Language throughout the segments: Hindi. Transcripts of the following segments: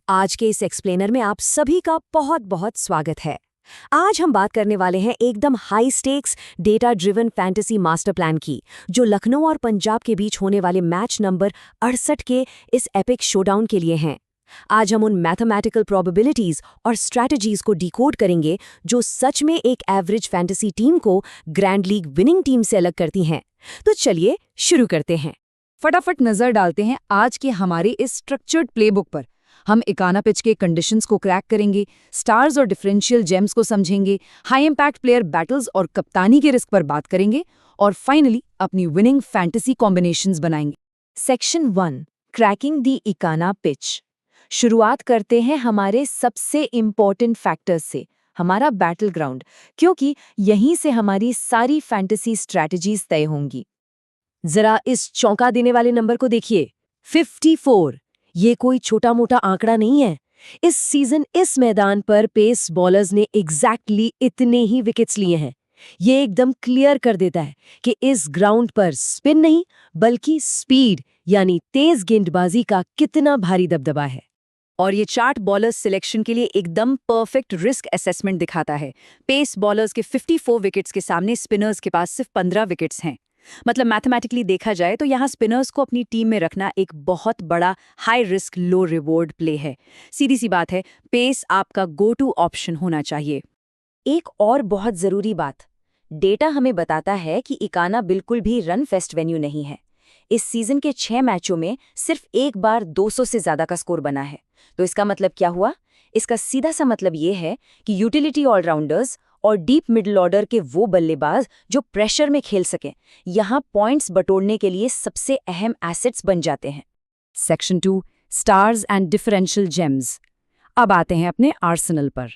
आज के इस एक्सप्लेनर में आप सभी का बहुत बहुत स्वागत है। आज हम बात करने वाले हैं एकदम high stakes data driven fantasy master plan की, जो लखनऊ और पंजाब के बीच होने वाले मैच नंबर 68 के इस एपिक शोडाउन के लिए हैं। आज हम उन मैथमेटिकल प्रोबेबिलिटीज और स्ट्रैटेजीज को डिकोड करेंगे जो सच में एक एवरेज फैंटेसी टीम को ग्रैंड लीग विनिंग टीम से अलग करती हैं। तो चलिए शुरू करते हैं। फटाफट नजर डालते हैं आज के हमारे इस स्ट्रक्चर्ड प्लेबुक पर। हम इकाना पिच के कंडीशंस को क्रैक करेंगे, स्टार्स और डिफरेंशियल जेम्स को समझेंगे, हाई इम्पैक्ट प्लेयर बैटल्स और कप्तानी के रिस्क पर बात करेंगे और फाइनली अपनी विनिंग फैंटेसी कॉम्बिनेशंस बनाएंगे। सेक्शन 1, क्रैकिंग दी इकाना पिच। शुरुआत करते हैं हमारे सबसे इम्पोर्टेंट फैक्टर्स से, हमारा बैटल ग्राउंड, क्योंकि यहीं से हमारी सारी फैंटेसी स्ट्रैटेजीज तय होंगी। जरा इस चौंका देने वाले नंबर को देखिए, 54। ये कोई छोटा मोटा आंकड़ा नहीं है। इस सीजन इस मैदान पर पेस बॉलर्स ने एग्जैक्टली इतने ही विकेट्स लिए हैं। ये एकदम क्लियर कर देता है कि इस ग्राउंड पर स्पिन नहीं बल्कि स्पीड यानी तेज गेंदबाजी का कितना भारी दबदबा है। और ये चार्ट बॉलर्स सिलेक्शन के लिए एकदम परफेक्ट रिस्क असेसमेंट दिखाता है। पेस बॉलर्स के 54 विकेट्स के सामने स्पिनर्स के पास सिर्फ 15 विकेट्स हैं। मतलब मैथमेटिकली देखा जाए तो यहाँ स्पिनर्स को अपनी टीम में रखना एक बहुत बड़ा हाई रिस्क लो रिवॉर्ड प्ले है। सीधी सी बात है, पेस आपका गो टू ऑप्शन होना चाहिए। एक और बहुत जरूरी बात, डेटा हमें बताता है कि इकाना बिल्कुल भी रन फेस्ट वेन्यू नहीं है। इस सीजन के 6 मैचों में सिर्फ एक बार 200 से ज्यादा का स्कोर बना है। तो इसका मतलब क्या हुआ? इसका सीधा सा मतलब ये है कि यूटिलिटी ऑलराउंडर्स और डीप मिडिल ऑर्डर के वो बल्लेबाज जो प्रेशर में खेल सकें, यहाँ पॉइंट्स बटोरने के लिए सबसे अहम एसेट्स बन जाते हैं। Section 2, stars and differential James. अब आते हैं अपने आर्सेनल पर।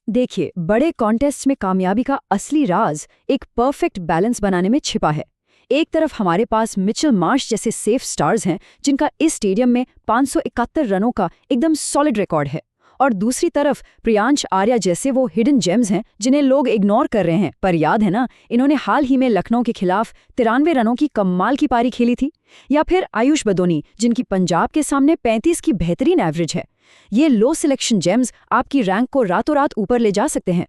देखिए, बड़े कॉन्टेस्ट में कामयाबी का असली राज एक परफेक्ट बैलेंस बनाने में छिपा है। एक तरफ हमारे पास मिचेल मार्श जैसे सेफ स्टार्स हैं जिनका इस स्टेडियम में 571 रनों का एकदम सॉलिड रिकॉर्ड है, और दूसरी तरफ प्रियांश आर्या जैसे वो हिडन जेम्स हैं जिन्हें लोग इग्नोर कर रहे हैं। पर याद है ना, इन्होंने हाल ही में लखनऊ के खिलाफ 93 रनों की कमाल की पारी खेली थी। या फिर आयुष बदोनी, जिनकी पंजाब के सामने 35 की बेहतरीन एवरेज है। ये लो सिलेक्शन जेम्स आपकी रैंक को रातों रात ऊपर ले जा सकते हैं।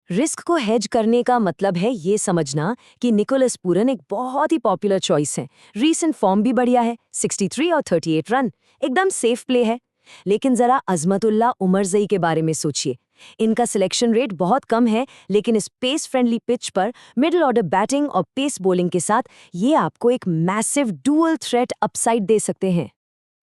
रिस्क को हेज करने का मतलब है ये समझना कि निकोलस पूरन एक बहुत ही पॉपुलर चॉइस है। रीसेंट फॉर्म भी बढ़िया है, 63 और 38 रन, एकदम सेफ प्ले है। लेकिन जरा अजमतुल्ला उमरजई के बारे में सोचिए। इनका सिलेक्शन रेट बहुत कम है, लेकिन इस पेस फ्रेंडली पिच पर मिडिल ऑर्डर बैटिंग और पेस बॉलिंग के साथ ये आपको एक मैसिव डुअल थ्रेट अपसाइड दे सकते हैं।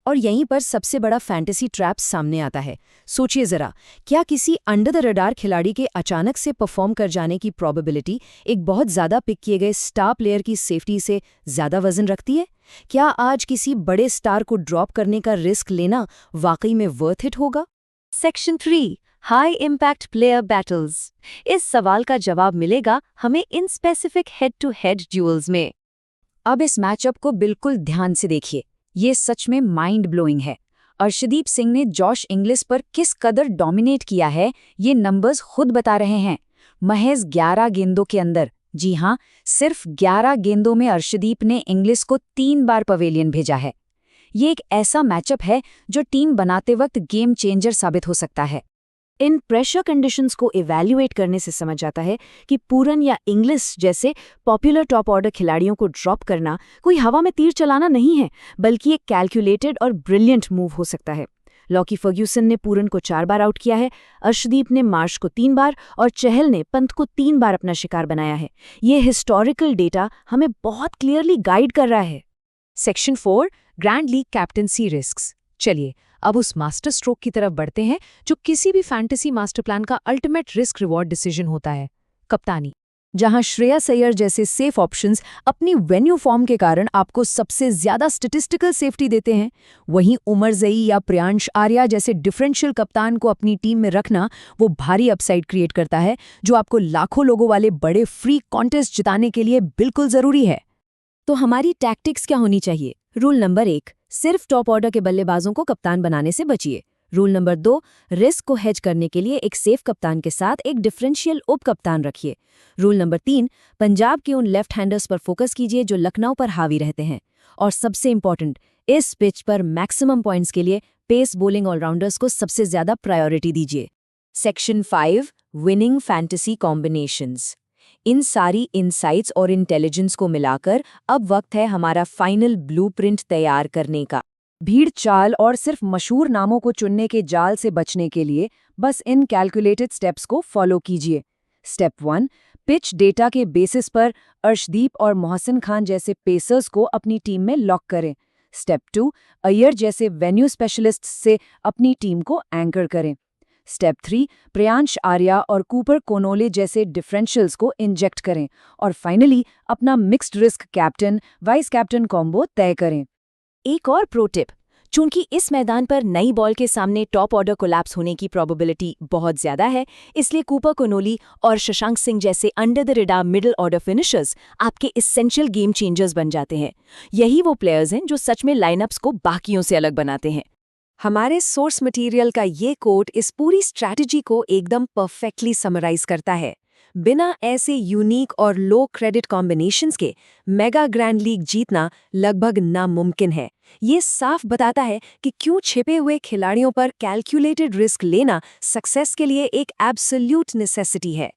और यहीं पर सबसे बड़ा फैंटेसी ट्रैप सामने आता है। सोचिए जरा, क्या किसी अंडर द रडार खिलाड़ी के अचानक से परफॉर्म कर जाने की प्रोबेबिलिटी एक बहुत ज़्यादा पिक किए गए स्टार प्लेयर की सेफ्टी से ज़्यादा वजन रखती है? क्या आज किसी बड़े स्टार को ड्रॉप करने का रिस्क लेना वाकई में वर्थ इट होगा? Section 3, high impact player battles. इस सवाल का जवाब मिलेगा हमें इन specific head to head duels में। अब इस मैचअप को बिल्कुल ध्यान से देखिए, ये सच में माइंड ब्लोइंग है। अर्शदीप सिंह ने जॉश इंग्लिस पर किस कदर डोमिनेट किया है, ये नंबर्स खुद बता रहे हैं। महज 11 गेंदों के अंदर, जी हाँ, सिर्फ 11 गेंदों में अर्शदीप ने इंग्लिस को 3 बार पवेलियन भेजा है। ये एक ऐसा मैचअप है जो टीम बनाते वक्त गेम चेंजर साबित हो सकता है। इन प्रेशर कंडीशंस को इवैल्यूएट करने से समझ जाता है कि पूरन या इंग्लिस जैसे पॉपुलर टॉप ऑर्डर खिलाड़ियों को ड्रॉप करना कोई हवा में तीर चलाना नहीं है, बल्कि एक कैलकुलेटेड और ब्रिलियंट मूव हो सकता है। लॉकी फर्ग्यूसन ने पूरन को 4 बार आउट किया है, अर्शदीप ने मार्श को 3 बार और चहल ने पंत को 3 बार अपना शिकार बनाया है। ये हिस्टोरिकल डेटा हमें बहुत क्लियरली गाइड कर रहा है। Section 4, grand league captaincy risks. चलिए अब उस मास्टर स्ट्रोक की तरफ बढ़ते हैं जो किसी भी फैंटेसी मास्टर प्लान का अल्टीमेट रिस्क रिवॉर्ड डिसीजन होता है, कप्तानी। जहां श्रेयस अय्यर जैसे सेफ ऑप्शंस अपनी वेन्यू फॉर्म के कारण आपको सबसे ज्यादा स्टैटिस्टिकल सेफ्टी देते हैं, वहीं उमरजई या प्रियांश आर्या जैसे डिफरेंशियल कप्तान को अपनी टीम में रखना वो भारी अपसाइड क्रिएट करता है, जो आपको लाखों लोगों वाले बड़े फ्री कॉन्टेस्ट जिताने के लिए बिल्कुल जरूरी है। तो हमारी टैक्टिक्स क्या होनी चाहिए? रूल नंबर 1, सिर्फ टॉप ऑर्डर के बल्लेबाजों को कप्तान बनाने से बचिए। रूल नंबर 2, रिस्क को हेज करने के लिए एक सेफ कप्तान के साथ एक डिफरेंशियल उप कप्तान रखिए। रूल नंबर 3, पंजाब के उन लेफ्ट हैंडर्स पर फोकस कीजिए जो लखनऊ पर हावी रहते हैं। और सबसे इंपॉर्टेंट, इस पिच पर मैक्सिमम पॉइंट्स के लिए पेस बॉलिंग ऑलराउंडर्स को सबसे ज्यादा प्रायोरिटी दीजिए। Section 5, winning fantasy combinations. इन सारी इनसाइट्स और इंटेलिजेंस को मिलाकर अब वक्त है हमारा फाइनल ब्लूप्रिंट तैयार करने का। भीड़ चाल और सिर्फ मशहूर नामों को चुनने के जाल से बचने के लिए बस इन कैलकुलेटेड स्टेप्स को फॉलो कीजिए। स्टेप 1, पिच डेटा के बेसिस पर अर्शदीप और मोहसिन खान जैसे पेसर्स को अपनी टीम में लॉक करें। स्टेप 2, अय्यर जैसे वेन्यू स्पेशलिस्ट से अपनी टीम को एंकर करें। स्टेप 3, प्रियांश आर्या और कूपर कोनोले जैसे डिफरेंशियल्स को इंजेक्ट करें। और फाइनली अपना mixed risk captain vice captain combo तय करें। एक और प्रो टिप, चूंकि इस मैदान पर नई बॉल के सामने टॉप ऑर्डर कोलैप्स होने की प्रोबेबिलिटी बहुत ज्यादा है, इसलिए कूपर कोनोली और शशांक सिंह जैसे under the radar middle order finishers आपके एसेंशियल गेम चेंजर्स बन जाते हैं। यही वो प्लेयर्स हैं जो सच में लाइनअप्स को बाकियों से अलग बनाते हैं। हमारे सोर्स मटेरियल का ये कोट इस पूरी स्ट्रैटेजी को एकदम परफेक्टली समराइज करता है। बिना ऐसे यूनिक और लो क्रेडिट कॉम्बिनेशंस के मेगा ग्रैंड लीग जीतना लगभग नामुमकिन है। ये साफ बताता है कि क्यों छिपे हुए खिलाड़ियों पर कैलकुलेटेड रिस्क लेना सक्सेस के लिए एक एब्सोल्यूट नेसेसिटी है।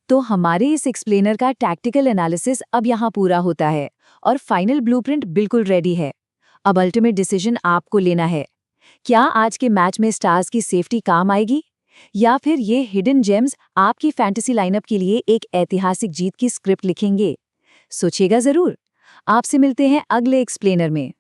तो हमारे इस एक्सप्लेनर का टैक्टिकल एनालिसिस अब यहाँ पूरा होता है और फाइनल ब्लूप्रिंट बिल्कुल रेडी है। अब अल्टीमेट डिसीजन आपको लेना है। क्या आज के मैच में स्टार्स की सेफ्टी काम आएगी, या फिर ये हिडन जेम्स आपकी फैंटेसी लाइनअप के लिए एक ऐतिहासिक जीत की स्क्रिप्ट लिखेंगे? सोचिएगा जरूर। आपसे मिलते हैं अगले एक्सप्लेनर में।